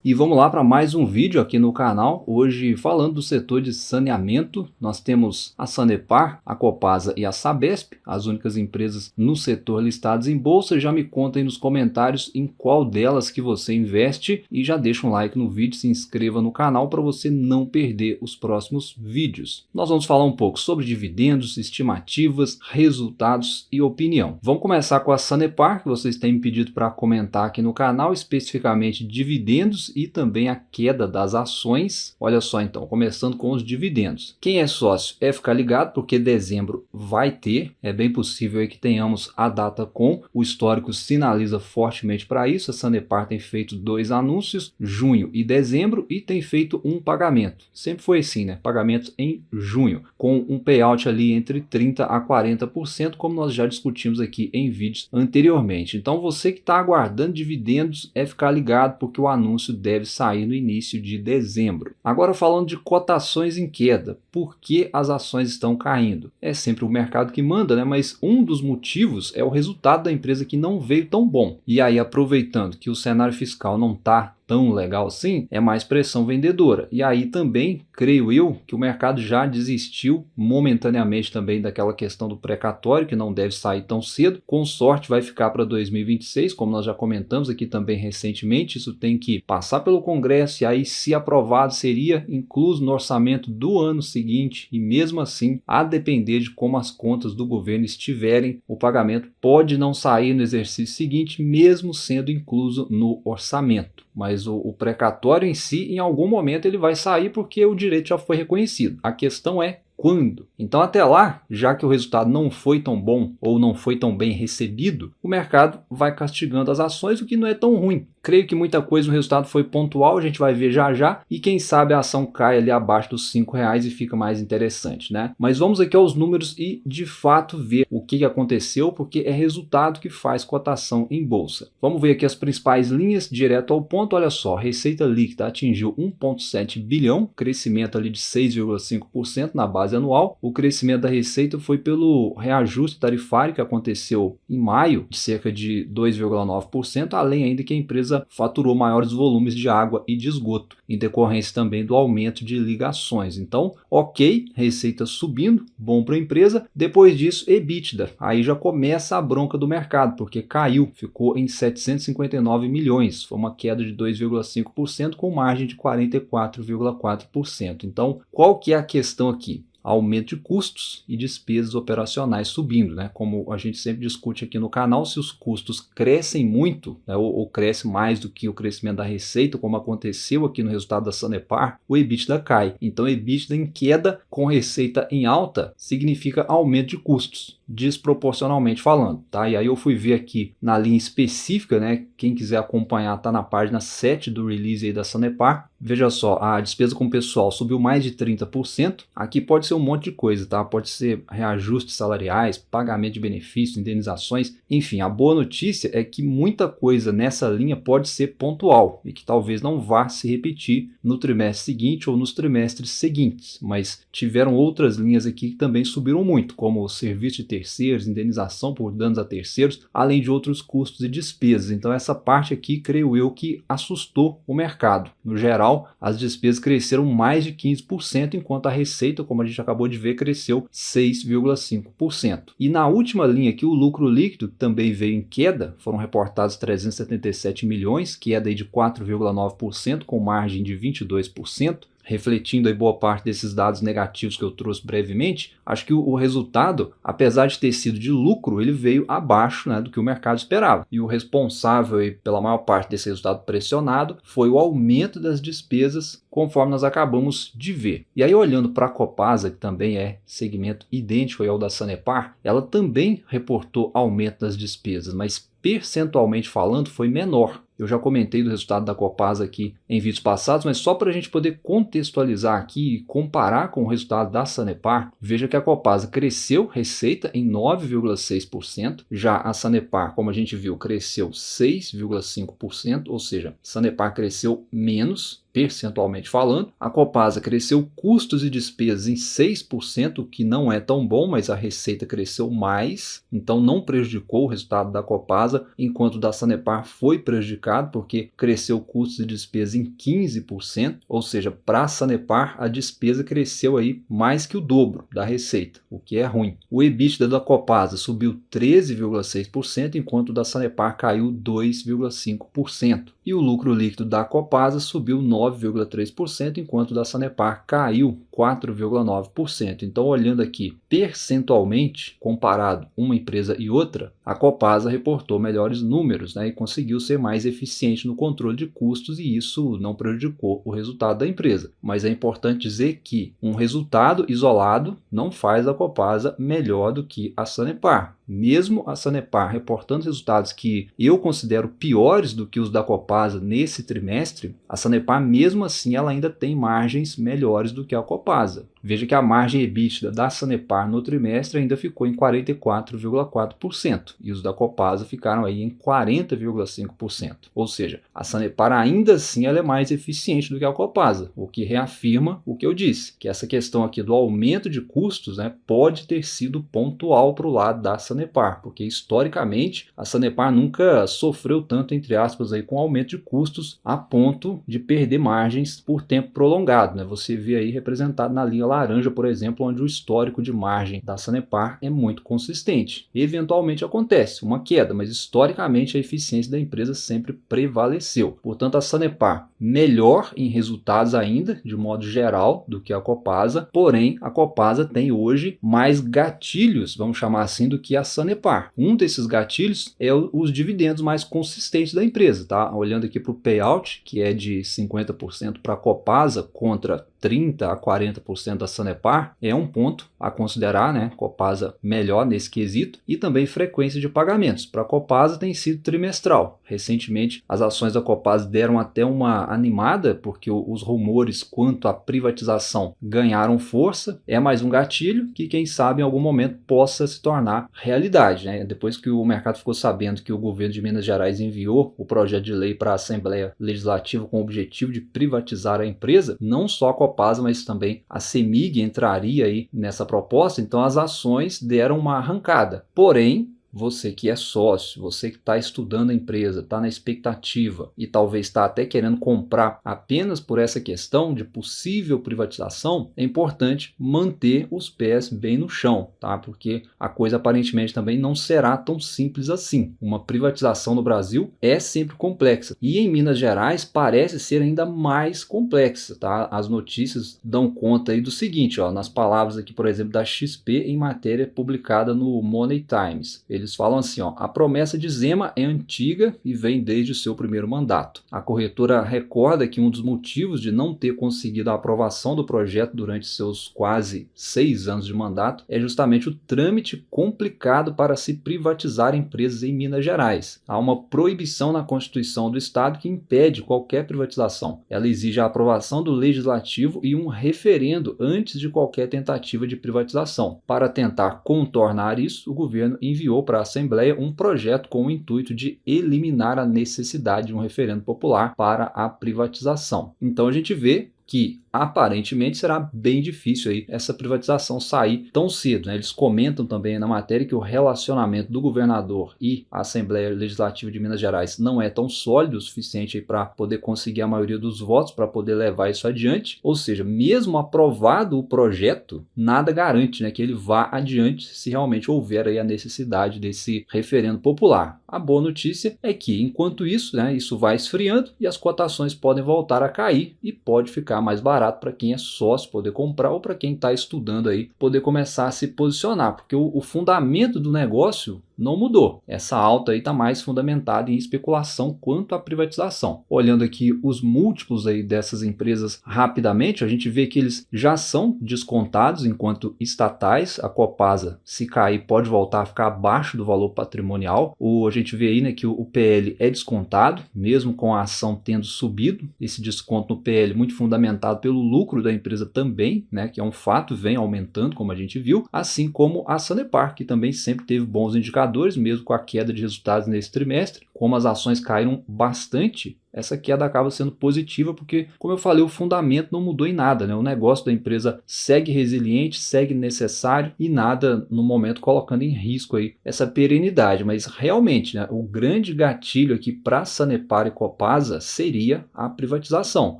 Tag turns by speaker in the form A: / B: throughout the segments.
A: E vamos lá para mais um vídeo aqui no canal, hoje falando do setor de saneamento. Nós temos a Sanepar, a Copasa e a Sabesp, as únicas empresas no setor listadas em bolsa. Já me conta aí nos comentários em qual delas que você investe e já deixa um like no vídeo, se inscreva no canal para você não perder os próximos vídeos. Nós vamos falar um pouco sobre dividendos, estimativas, resultados e opinião. Vamos começar com a Sanepar, que vocês têm me pedido para comentar aqui no canal, especificamente dividendos e também a queda das ações. Olha só então, começando com os dividendos. Quem é sócio é ficar ligado porque dezembro vai ter, é bem possível aí que tenhamos a data com, o histórico sinaliza fortemente para isso. A Sanepar tem feito 2 anúncios, junho e dezembro, e tem feito um pagamento. Sempre foi assim, né? Pagamento em junho, com um payout ali entre 30% a 40%, como nós já discutimos aqui em vídeos anteriormente. Então você que está aguardando dividendos é ficar ligado porque o anúncio deve sair no início de dezembro. Agora falando de cotações em queda, por que as ações estão caindo? É sempre o mercado que manda, né? Mas um dos motivos é o resultado da empresa que não veio tão bom. E aí, aproveitando que o cenário fiscal não está tão legal assim, é mais pressão vendedora. E aí também, creio eu, que o mercado já desistiu momentaneamente também daquela questão do precatório, que não deve sair tão cedo. Com sorte vai ficar para 2026, como nós já comentamos aqui também recentemente. Isso tem que passar pelo Congresso e aí, se aprovado, seria incluso no orçamento do ano seguinte. E mesmo assim, a depender de como as contas do governo estiverem, o pagamento pode não sair no exercício seguinte, mesmo sendo incluso no orçamento. Mas o precatório em si, em algum momento ele vai sair porque o direito já foi reconhecido. A questão é quando? Então até lá, já que o resultado não foi tão bom ou não foi tão bem recebido, o mercado vai castigando as ações, o que não é tão ruim. Creio que muita coisa no resultado foi pontual, a gente vai ver já já, e quem sabe a ação cai ali abaixo dos R$ 5 e fica mais interessante, né? Mas vamos aqui aos números e de fato ver o que aconteceu, porque é resultado que faz cotação em bolsa. Vamos ver aqui as principais linhas, direto ao ponto. Olha só, receita líquida atingiu 1,7 bilhão, crescimento ali de 6,5% na base anual. O crescimento da receita foi pelo reajuste tarifário que aconteceu em maio, de cerca de 2,9%, além ainda que a empresa faturou maiores volumes de água e de esgoto, em decorrência também do aumento de ligações. Então, ok, receita subindo, bom para a empresa. Depois disso, EBITDA, aí já começa a bronca do mercado, porque caiu, ficou em 759 milhões, foi uma queda de 2,5% com margem de 44,4%. Então, qual que é a questão aqui? Aumento de custos e despesas operacionais subindo, né? Como a gente sempre discute aqui no canal, se os custos crescem muito, né, ou crescem mais do que o crescimento da receita, como aconteceu aqui no resultado da Sanepar, o EBITDA cai. Então, EBITDA em queda com receita em alta significa aumento de custos, desproporcionalmente falando, tá? E aí eu fui ver aqui na linha específica, né? Quem quiser acompanhar tá na página 7 do release aí da Sanepar. Veja só, a despesa com pessoal subiu mais de 30%. Aqui pode ser um monte de coisa, tá? Pode ser reajustes salariais, pagamento de benefícios, indenizações, enfim. A boa notícia é que muita coisa nessa linha pode ser pontual e que talvez não vá se repetir no trimestre seguinte ou nos trimestres seguintes, mas tiveram outras linhas aqui que também subiram muito, como o serviço de terceiros, indenização por danos a terceiros, além de outros custos e despesas. Então essa parte aqui, creio eu, que assustou o mercado. No geral, as despesas cresceram mais de 15%, enquanto a receita, como a gente acabou de ver, cresceu 6,5%. E na última linha aqui, o lucro líquido também veio em queda, foram reportados 377 milhões, queda aí de 4,9%, com margem de 22%. Refletindo aí boa parte desses dados negativos que eu trouxe brevemente, acho que o resultado, apesar de ter sido de lucro, ele veio abaixo, né, do que o mercado esperava. E o responsável aí pela maior parte desse resultado pressionado foi o aumento das despesas, conforme nós acabamos de ver. E aí, olhando para a Copasa, que também é segmento idêntico ao da Sanepar, ela também reportou aumento das despesas, mas percentualmente falando foi menor. Eu já comentei do resultado da Copasa aqui em vídeos passados, mas só para a gente poder contextualizar aqui e comparar com o resultado da Sanepar, veja que a Copasa cresceu receita em 9,6%, já a Sanepar, como a gente viu, cresceu 6,5%, ou seja, Sanepar cresceu menos percentualmente falando. A Copasa cresceu custos e despesas em 6%, o que não é tão bom, mas a receita cresceu mais, então não prejudicou o resultado da Copasa, enquanto o da Sanepar foi prejudicado porque cresceu custos e despesas em 15%, ou seja, para a Sanepar a despesa cresceu aí mais que o dobro da receita, o que é ruim. O EBITDA da Copasa subiu 13,6%, enquanto o da Sanepar caiu 2,5%. E o lucro líquido da Copasa subiu 9,3%, enquanto o da Sanepar caiu 4,9%. Então, olhando aqui percentualmente, comparado uma empresa e outra, a Copasa reportou melhores números, né, e conseguiu ser mais eficiente no controle de custos, e isso não prejudicou o resultado da empresa. Mas é importante dizer que um resultado isolado não faz a Copasa melhor do que a Sanepar. Mesmo a Sanepar reportando resultados que eu considero piores do que os da Copasa nesse trimestre, a Sanepar mesmo assim ela ainda tem margens melhores do que a Copasa. Veja que a margem EBITDA da Sanepar no trimestre ainda ficou em 44,4% e os da Copasa ficaram aí em 40,5%. Ou seja, a Sanepar ainda assim ela é mais eficiente do que a Copasa, o que reafirma o que eu disse, que essa questão aqui do aumento de custos, né, pode ter sido pontual para o lado da Sanepar, porque historicamente a Sanepar nunca sofreu tanto, entre aspas, aí, com aumento de custos a ponto de perder margens por tempo prolongado, né? Você vê aí representado na linha laranja, por exemplo, onde o histórico de margem da Sanepar é muito consistente. Eventualmente acontece uma queda, mas historicamente a eficiência da empresa sempre prevaleceu. Portanto, a Sanepar melhor em resultados ainda, de modo geral, do que a Copasa, porém a Copasa tem hoje mais gatilhos, vamos chamar assim, do que a Sanepar. Um desses gatilhos é os dividendos mais consistentes da empresa, tá? Olhando aqui para o payout, que é de 50% para a Copasa contra 30% a 40% da Sanepar, é um ponto a considerar, né? Copasa melhor nesse quesito, e também frequência de pagamentos. Para a Copasa tem sido trimestral. Recentemente as ações da Copasa deram até uma animada, porque os rumores quanto à privatização ganharam força. É mais um gatilho que quem sabe em algum momento possa se tornar realidade, né? Depois que o mercado ficou sabendo que o governo de Minas Gerais enviou o projeto de lei para a Assembleia Legislativa com o objetivo de privatizar a empresa, não só a Copasa, mas também a CEMIG entraria aí nessa proposta, então as ações deram uma arrancada. Porém, você que é sócio, você que está estudando a empresa, está na expectativa e talvez está até querendo comprar apenas por essa questão de possível privatização, é importante manter os pés bem no chão, tá? Porque a coisa aparentemente também não será tão simples assim. Uma privatização no Brasil é sempre complexa e em Minas Gerais parece ser ainda mais complexa, tá? As notícias dão conta aí do seguinte, ó, nas palavras aqui, por exemplo, da XP em matéria publicada no Money Times. Eles falam assim, ó, a promessa de Zema é antiga e vem desde o seu primeiro mandato. A corretora recorda que um dos motivos de não ter conseguido a aprovação do projeto durante seus quase 6 anos de mandato é justamente o trâmite complicado para se privatizar empresas em Minas Gerais. Há uma proibição na Constituição do Estado que impede qualquer privatização. Ela exige a aprovação do Legislativo e um referendo antes de qualquer tentativa de privatização. Para tentar contornar isso, o governo enviou para a Assembleia um projeto com o intuito de eliminar a necessidade de um referendo popular para a privatização. Então a gente vê que aparentemente será bem difícil aí essa privatização sair tão cedo, né? Eles comentam também na matéria que o relacionamento do governador e a Assembleia Legislativa de Minas Gerais não é tão sólido o suficiente para poder conseguir a maioria dos votos para poder levar isso adiante, ou seja, mesmo aprovado o projeto, nada garante, né, que ele vá adiante se realmente houver aí a necessidade desse referendo popular. A boa notícia é que, enquanto isso, né, isso vai esfriando e as cotações podem voltar a cair e pode ficar mais barato para quem é sócio poder comprar ou para quem está estudando aí poder começar a se posicionar, porque o fundamento do negócio não mudou. Essa alta aí está mais fundamentada em especulação quanto à privatização. Olhando aqui os múltiplos aí dessas empresas rapidamente, a gente vê que eles já são descontados enquanto estatais. A Copasa, se cair, pode voltar a ficar abaixo do valor patrimonial. A gente vê aí, né, que o PL é descontado, mesmo com a ação tendo subido. Esse desconto no PL muito fundamentado pelo lucro da empresa também, né, que é um fato, vem aumentando, como a gente viu, assim como a Sanepar, que também sempre teve bons indicadores, mesmo com a queda de resultados nesse trimestre, como as ações caíram bastante, essa queda acaba sendo positiva porque, como eu falei, o fundamento não mudou em nada, né? O negócio da empresa segue resiliente, segue necessário e nada no momento colocando em risco aí essa perenidade. Mas realmente, né, o grande gatilho aqui para Sanepar e Copasa seria a privatização.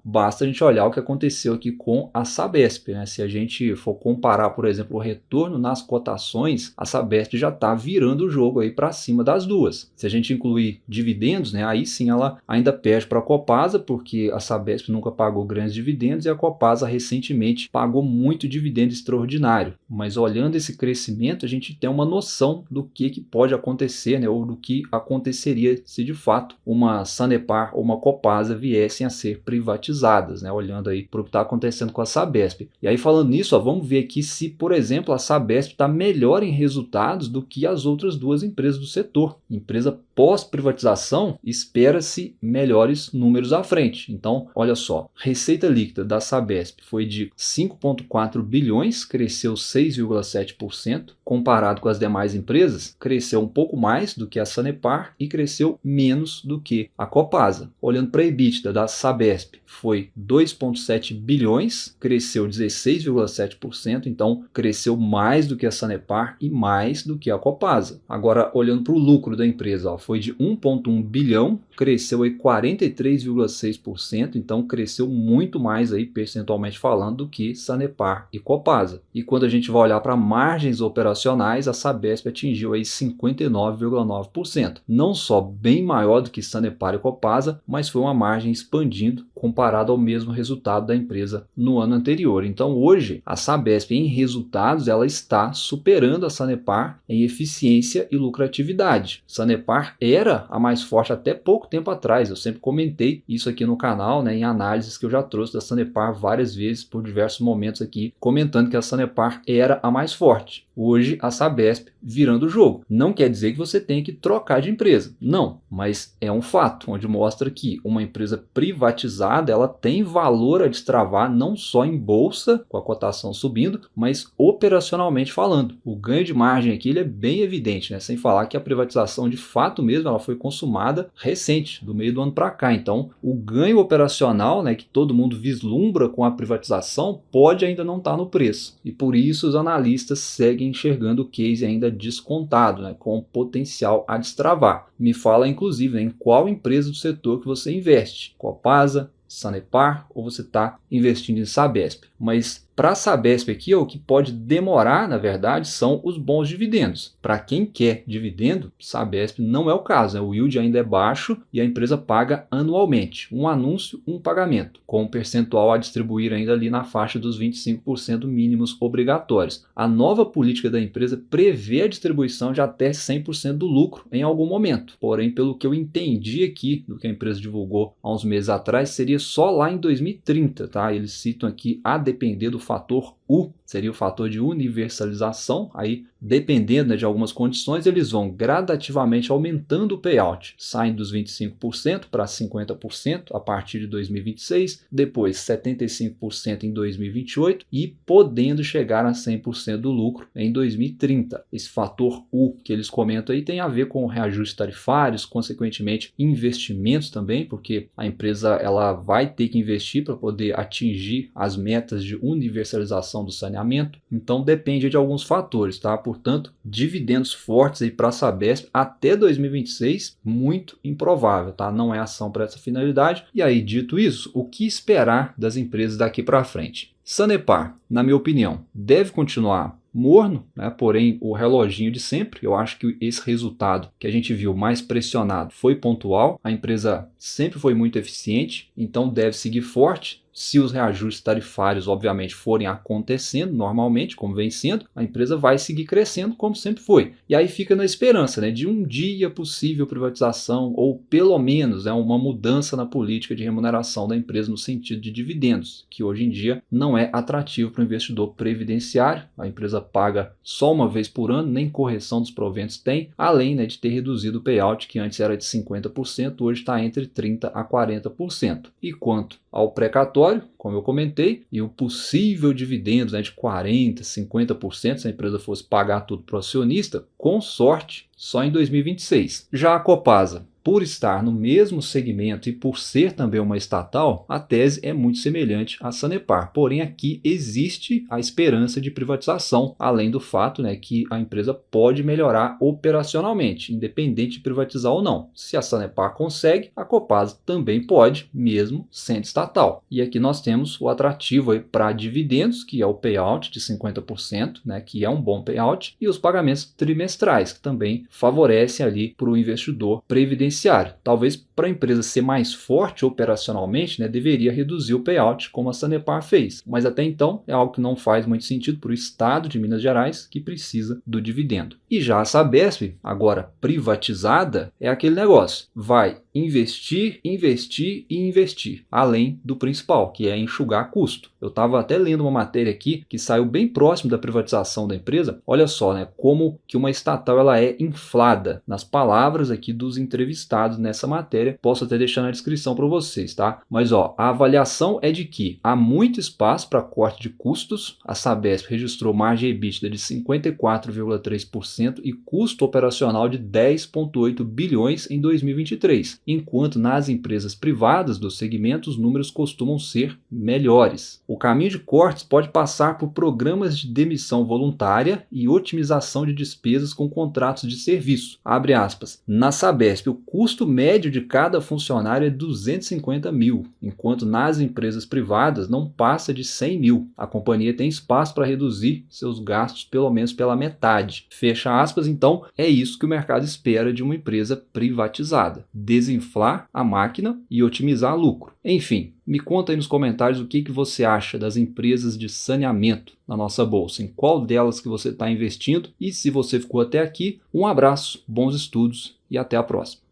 A: Basta a gente olhar o que aconteceu aqui com a Sabesp, né? Se a gente for comparar, por exemplo, o retorno nas cotações, a Sabesp já está virando o jogo aí para cima das duas. Se a gente incluir dividendos, né, aí sim ela ainda perde para a Copasa, porque a Sabesp nunca pagou grandes dividendos e a Copasa recentemente pagou muito dividendo extraordinário. Mas olhando esse crescimento, a gente tem uma noção do que pode acontecer, né, ou do que aconteceria se de fato uma Sanepar ou uma Copasa viessem a ser privatizadas, né, olhando aí para o que está acontecendo com a Sabesp. E aí falando nisso, vamos ver aqui se, por exemplo, a Sabesp está melhor em resultados do que as outras duas empresas do setor. Empresa pós-privatização, espera-se melhores números à frente. Então, olha só, receita líquida da Sabesp foi de 5,4 bilhões, cresceu 6,7%, comparado com as demais empresas, cresceu um pouco mais do que a Sanepar e cresceu menos do que a Copasa. Olhando para a EBITDA da Sabesp, foi 2,7 bilhões, cresceu 16,7%, então cresceu mais do que a Sanepar e mais do que a Copasa. Agora, olhando para o lucro da empresa, foi de 1,1 bilhão, cresceu aí 43,6%, então cresceu muito mais aí percentualmente falando do que Sanepar e Copasa. E quando a gente vai olhar para margens operacionais, a Sabesp atingiu aí 59,9%. Não só bem maior do que Sanepar e Copasa, mas foi uma margem expandindo comparado ao mesmo resultado da empresa no ano anterior. Então hoje a Sabesp em resultados ela está superando a Sanepar em eficiência e lucratividade. Sanepar era a mais forte até pouco tempo atrás. Eu sempre comentei isso aqui no canal, né, em análises que eu já trouxe da Sanepar várias vezes por diversos momentos aqui, comentando que a Sanepar era a mais forte. Hoje a Sabesp virando o jogo. Não quer dizer que você tem que trocar de empresa. Não, mas é um fato onde mostra que uma empresa privatizada ela tem valor a destravar não só em bolsa, com a cotação subindo, mas operacionalmente falando. O ganho de margem aqui ele é bem evidente, né? Sem falar que a privatização de fato mesmo ela foi consumada recente, do meio do ano para cá. Então o ganho operacional, né, que todo mundo vislumbra com a privatização pode ainda não estar no preço. E por isso os analistas seguem enxergando o case ainda descontado, né, com potencial a destravar. Me fala inclusive, né, em qual empresa do setor que você investe. Copasa, Sanepar ou você está investindo em Sabesp. Mas para a Sabesp aqui, o que pode demorar, na verdade, são os bons dividendos. Para quem quer dividendo, Sabesp não é o caso, né? O yield ainda é baixo e a empresa paga anualmente. Um anúncio, um pagamento, com um percentual a distribuir ainda ali na faixa dos 25% mínimos obrigatórios. A nova política da empresa prevê a distribuição de até 100% do lucro em algum momento. Porém, pelo que eu entendi aqui, do que a empresa divulgou há uns meses atrás, seria só lá em 2030, tá? Eles citam aqui a depender do fator U, seria o fator de universalização, aí dependendo, né, de algumas condições, eles vão gradativamente aumentando o payout, saem dos 25% para 50% a partir de 2026, depois 75% em 2028 e podendo chegar a 100% do lucro em 2030. Esse fator U que eles comentam aí tem a ver com reajustes tarifários, consequentemente investimentos também, porque a empresa ela vai ter que investir para poder atingir as metas de universalização do saneamento, então depende de alguns fatores, tá? Portanto, dividendos fortes aí para a Sabesp até 2026, muito improvável, tá? Não é ação para essa finalidade. E aí, dito isso, o que esperar das empresas daqui para frente? Sanepar, na minha opinião, deve continuar morno, né? Porém o reloginho de sempre. Eu acho que esse resultado que a gente viu mais pressionado foi pontual. A empresa sempre foi muito eficiente, então deve seguir forte. Se os reajustes tarifários, obviamente, forem acontecendo normalmente, como vem sendo, a empresa vai seguir crescendo como sempre foi. E aí fica na esperança, né, de um dia possível privatização ou pelo menos, né, uma mudança na política de remuneração da empresa no sentido de dividendos, que hoje em dia não é atrativo para o investidor previdenciário. A empresa paga só uma vez por ano, nem correção dos proventos tem, além, né, de ter reduzido o payout, que antes era de 50%, hoje está entre 30% a 40%. E quanto ao precatório, como eu comentei, e o possível dividendos, né, de 40%, 50% se a empresa fosse pagar tudo para o acionista, com sorte, só em 2026. Já a Copasa, por estar no mesmo segmento e por ser também uma estatal, a tese é muito semelhante à Sanepar. Porém, aqui existe a esperança de privatização, além do fato, né, que a empresa pode melhorar operacionalmente, independente de privatizar ou não. Se a Sanepar consegue, a Copasa também pode, mesmo sendo estatal. E aqui nós temos o atrativo para dividendos, que é o payout de 50%, né, que é um bom payout, e os pagamentos trimestrais, que também favorecem ali para o investidor previdenciário. Talvez para a empresa ser mais forte operacionalmente, né, deveria reduzir o payout, como a Sanepar fez. Mas até então é algo que não faz muito sentido para o estado de Minas Gerais, que precisa do dividendo. E já a Sabesp, agora privatizada, é aquele negócio. Vai investir, investir e investir, além do principal, que é enxugar custo. Eu estava até lendo uma matéria aqui que saiu bem próximo da privatização da empresa. Olha só, né, como que uma estatal ela é inflada. Nas palavras aqui dos entrevistados nessa matéria, posso até deixar na descrição para vocês, tá? Mas ó, a avaliação é de que há muito espaço para corte de custos. A Sabesp registrou margem EBITDA de 54,3% e custo operacional de 10,8 bilhões em 2023. Enquanto nas empresas privadas do segmento os números costumam ser melhores. O caminho de cortes pode passar por programas de demissão voluntária e otimização de despesas com contratos de serviço. Abre aspas. Na Sabesp, o custo médio de cada funcionário é 250 mil, enquanto nas empresas privadas não passa de 100 mil. A companhia tem espaço para reduzir seus gastos pelo menos pela metade. Fecha aspas, então é isso que o mercado espera de uma empresa privatizada. Desinflar a máquina e otimizar lucro. Enfim, me conta aí nos comentários o que você acha das empresas de saneamento na nossa bolsa, em qual delas que você está investindo, e se você ficou até aqui, um abraço, bons estudos e até a próxima.